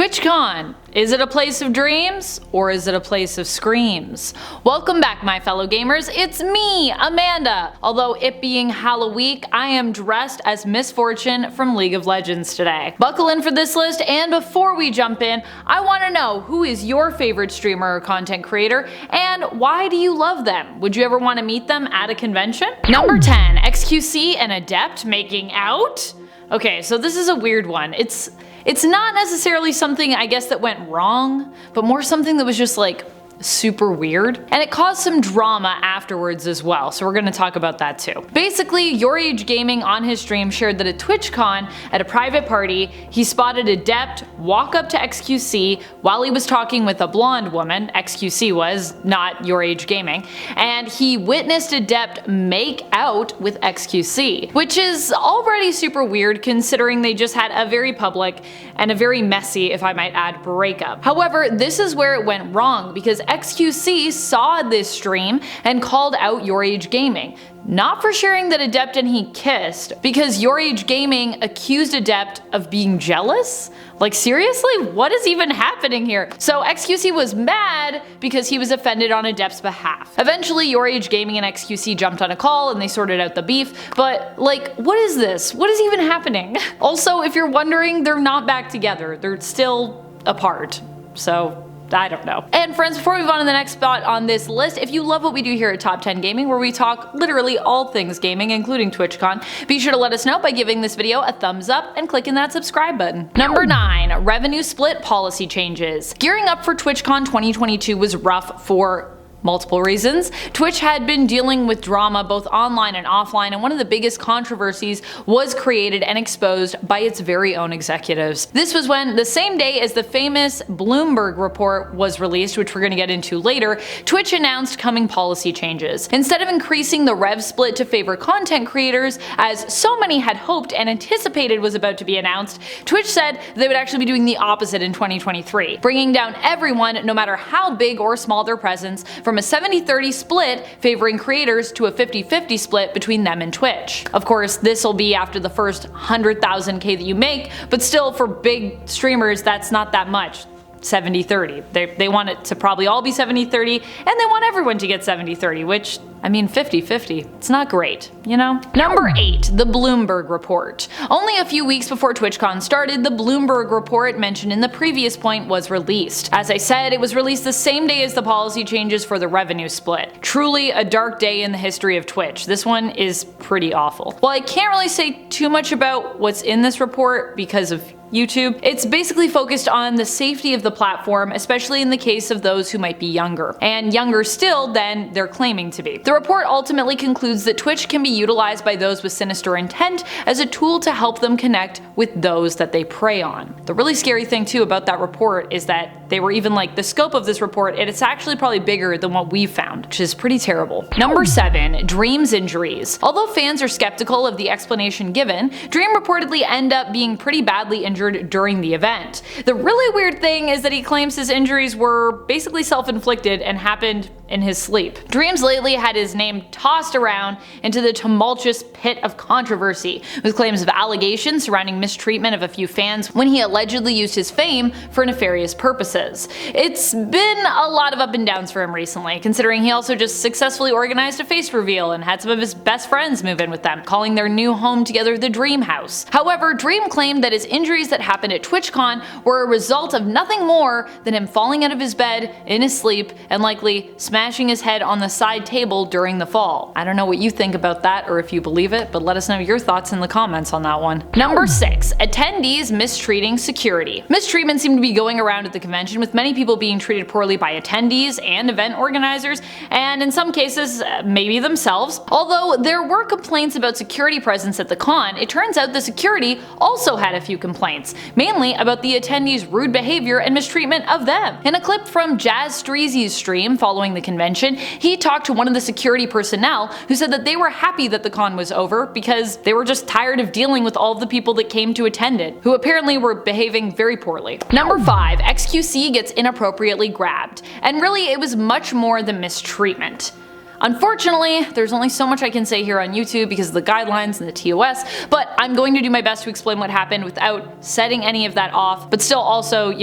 Twitchcon. Is it a place of dreams or is it a place of screams? Welcome back, my fellow gamers. It's me, Amanda. Although it being Halloweek, I am dressed as Misfortune from League of Legends today. Buckle in for this list, and before we jump in, I want to know who is your favorite streamer or content creator and why do you love them? Would you ever want to meet them at a convention? Number 10, XQC and Adept making out? Okay, so this is a weird one. It's not necessarily something, I guess, that went wrong, but more something that was just like super weird. And it caused some drama afterwards as well, so we're gonna talk about that too. Basically, Your Age Gaming on his stream shared that at Twitchcon, at a private party, he spotted Adept walk up to XQC while he was talking with a blonde woman. XQC was, not Your Age Gaming. And he witnessed Adept make out with XQC, which is already super weird considering they just had a very public and a very messy, if I might add, breakup. However, this is where it went wrong because XQC saw this stream and called out Your Age Gaming. Not for sharing that Adept and he kissed, because Your Age Gaming accused Adept of being jealous? Like seriously, what is even happening here? So XQC was mad because he was offended on Adept's behalf. Eventually, Your Age Gaming and XQC jumped on a call and they sorted out the beef, but like, what is this? What is even happening? Also, if you're wondering, they're not back together. They're still apart. So I don't know. And friends, before we move on to the next spot on this list, if you love what we do here at Top 10 Gaming, where we talk literally all things gaming, including TwitchCon, be sure to let us know by giving this video a thumbs up and clicking that subscribe button. Number 9, revenue split policy changes. Gearing up for TwitchCon 2022 was rough for multiple reasons. Twitch had been dealing with drama both online and offline, and one of the biggest controversies was created and exposed by its very own executives. This was when, the same day as the famous Bloomberg Report was released, which we're going to get into later, Twitch announced coming policy changes. Instead of increasing the rev split to favor content creators, as so many had hoped and anticipated was about to be announced, Twitch said they would actually be doing the opposite in 2023, bringing down everyone, no matter how big or small their presence, from a 70-30 split favoring creators to a 50-50 split between them and Twitch. Of course, this will be after the first 100,000K that you make, but still for big streamers that's not that much. 70-30. They want it to probably all be 70-30, and they want everyone to get 70-30, which, I mean, 50-50. It's not great, you know? Number 8, the Bloomberg Report. Only a few weeks before TwitchCon started, the Bloomberg Report mentioned in the previous point was released. As I said, it was released the same day as the policy changes for the revenue split. Truly a dark day in the history of Twitch. This one is pretty awful. While I can't really say too much about what's in this report because of YouTube, it's basically focused on the safety of the platform, especially in the case of those who might be younger, and younger still than they're claiming to be. The report ultimately concludes that Twitch can be utilized by those with sinister intent as a tool to help them connect with those that they prey on. The really scary thing too about that report is that they were even like, the scope of this report, and it's actually probably bigger than what we've found, which is pretty terrible. Number 7, Dream's injuries. Although fans are skeptical of the explanation given, Dream reportedly ended up being pretty badly injured during the event. The really weird thing is that he claims his injuries were basically self-inflicted and happened in his sleep. Dreams lately had his name tossed around into the tumultuous pit of controversy, with claims of allegations surrounding mistreatment of a few fans when he allegedly used his fame for nefarious purposes. It's been a lot of up and downs for him recently, considering he also just successfully organized a face reveal and had some of his best friends move in with them, calling their new home together the Dream House. However, Dream claimed that his injuries that happened at TwitchCon were a result of nothing more than him falling out of his bed in his sleep and likely smashing his head on the side table during the fall. I don't know what you think about that or if you believe it, but let us know your thoughts in the comments on that one. Number 6, attendees mistreating security. Mistreatment seemed to be going around at the convention, with many people being treated poorly by attendees and event organizers, and in some cases, maybe themselves. Although there were complaints about security presence at the con, it turns out the security also had a few complaints, mainly about the attendees' rude behavior and mistreatment of them. In a clip from Jazz Streezy's stream following the convention, he talked to one of the security personnel who said that they were happy that the con was over because they were just tired of dealing with all of the people that came to attend it, who apparently were behaving very poorly. Number 5, XQC gets inappropriately grabbed. And really, it was much more than mistreatment. Unfortunately, there's only so much I can say here on YouTube because of the guidelines and the TOS, but I'm going to do my best to explain what happened without setting any of that off, but still also,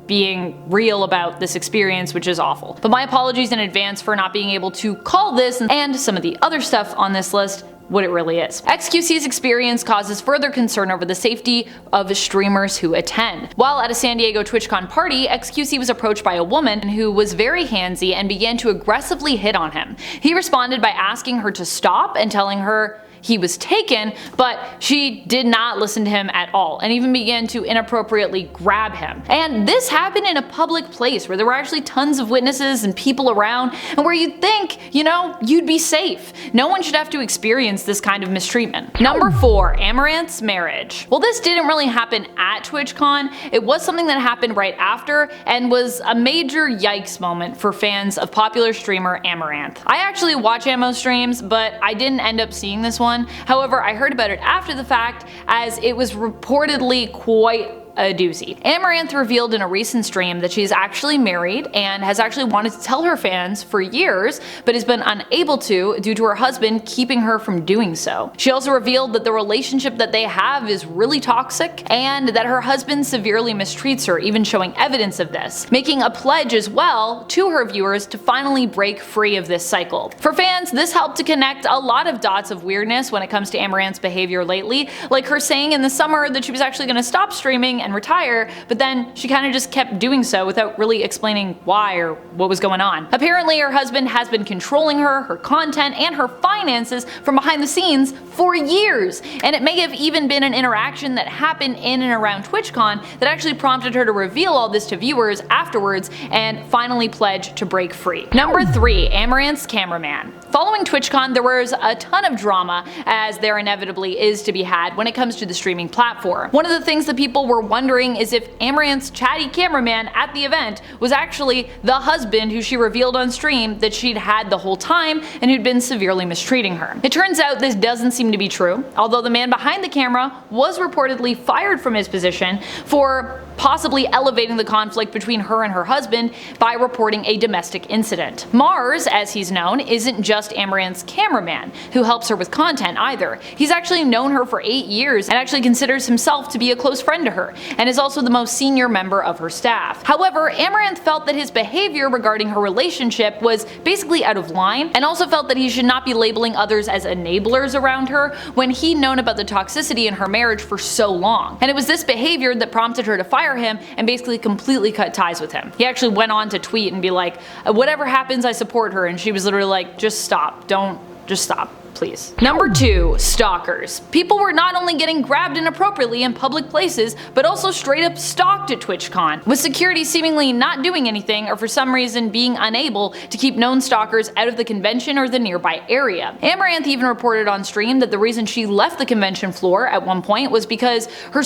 being real about this experience, which is awful. But my apologies in advance for not being able to call this and some of the other stuff on this list what it really is. XQC's experience causes further concern over the safety of streamers who attend. While at a San Diego TwitchCon party, XQC was approached by a woman who was very handsy and began to aggressively hit on him. He responded by asking her to stop and telling her he was taken, but she did not listen to him at all and even began to inappropriately grab him. And this happened in a public place where there were actually tons of witnesses and people around, and where you'd think, you'd be safe. No one should have to experience this kind of mistreatment. Number 4, Amarans Marriage. Well, this didn't really happen at TwitchCon. It was something that happened right after and was a major yikes moment for fans of popular streamer Amaranth. I actually watch Amo streams, but I didn't end up seeing this one. However, I heard about it after the fact, as it was reportedly quite a doozy. Amaranth revealed in a recent stream that she's actually married and has actually wanted to tell her fans for years, but has been unable to due to her husband keeping her from doing so. She also revealed that the relationship that they have is really toxic and that her husband severely mistreats her, even showing evidence of this, making a pledge as well to her viewers to finally break free of this cycle. For fans, this helped to connect a lot of dots of weirdness when it comes to Amaranth's behavior lately, like her saying in the summer that she was actually going to stop streaming and retire, but then she kind of just kept doing so without really explaining why or what was going on. Apparently, her husband has been controlling her content, and her finances from behind the scenes for years, and it may have even been an interaction that happened in and around TwitchCon that actually prompted her to reveal all this to viewers afterwards and finally pledge to break free. Number 3, Amarans Cameraman. Following TwitchCon, there was a ton of drama, as there inevitably is to be had when it comes to the streaming platform. One of the things that people were wondering is if Amarant's chatty cameraman at the event was actually the husband who she revealed on stream that she'd had the whole time and who'd been severely mistreating her. It turns out this doesn't seem to be true, although the man behind the camera was reportedly fired from his position for possibly elevating the conflict between her and her husband by reporting a domestic incident. Mars, as he's known, isn't just Amarant's cameraman who helps her with content either. He's actually known her for 8 years and actually considers himself to be a close friend to her, and is also the most senior member of her staff. However, Amaranth felt that his behavior regarding her relationship was basically out of line, and also felt that he should not be labeling others as enablers around her when he'd known about the toxicity in her marriage for so long. And it was this behavior that prompted her to fire him and basically completely cut ties with him. He actually went on to tweet and be like, whatever happens, I support her, and she was literally like, just stop, just stop, please. Number 2, Stalkers. People were not only getting grabbed inappropriately in public places, but also straight up stalked at TwitchCon, with security seemingly not doing anything or for some reason being unable to keep known stalkers out of the convention or the nearby area. Amaranth even reported on stream that the reason she left the convention floor at one point was because her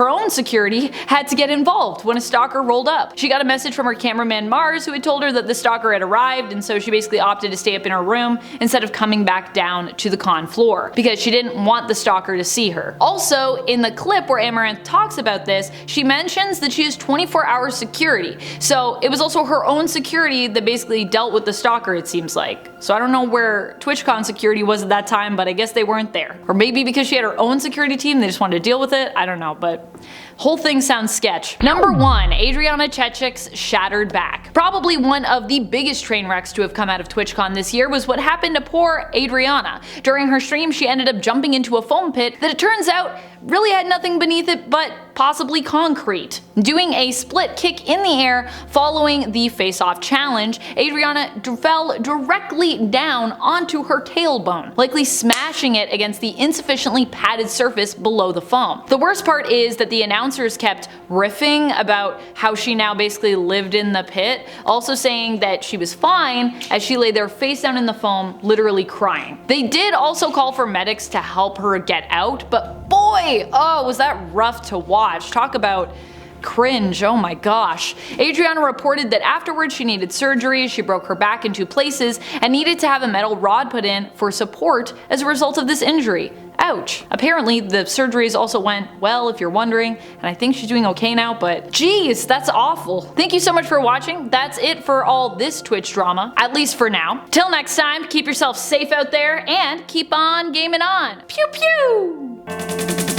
own security, had to get involved when a stalker rolled up. She got a message from her cameraman Mars, who had told her that the stalker had arrived, and so she basically opted to stay up in her room instead of coming back down to the con floor because she didn't want the stalker to see her. Also, in the clip where Amaranth talks about this, she mentions that she has 24-hour security, so it was also her own security that basically dealt with the stalker, it seems like. So I don't know where TwitchCon security was at that time, but I guess they weren't there. Or maybe because she had her own security team, they just wanted to deal with it, I don't know, but whole thing sounds sketch. Number 1, Adriana Chechik's shattered back. Probably one of the biggest train wrecks to have come out of TwitchCon this year was what happened to poor Adriana. During her stream, she ended up jumping into a foam pit that it turns out really had nothing beneath it but possibly concrete. Doing a split kick in the air following the face-off challenge, Adriana fell directly down onto her tailbone, likely smashing it against the insufficiently padded surface below the foam. The worst part is that the announcers kept riffing about how she now basically lived in the pit, also saying that she was fine as she lay there face down in the foam, literally crying. They did also call for medics to help her get out, but boy, oh, was that rough to watch. Talk about Cringe, oh my gosh. Adriana reported that afterwards she needed surgery, she broke her back in 2 places, and needed to have a metal rod put in for support as a result of this injury. Ouch. Apparently the surgeries also went well, if you're wondering, and I think she's doing okay now, but geez, that's awful. Thank you so much for watching. That's it for all this Twitch drama, at least for now. Till next time, keep yourself safe out there and keep on gaming on. Pew pew!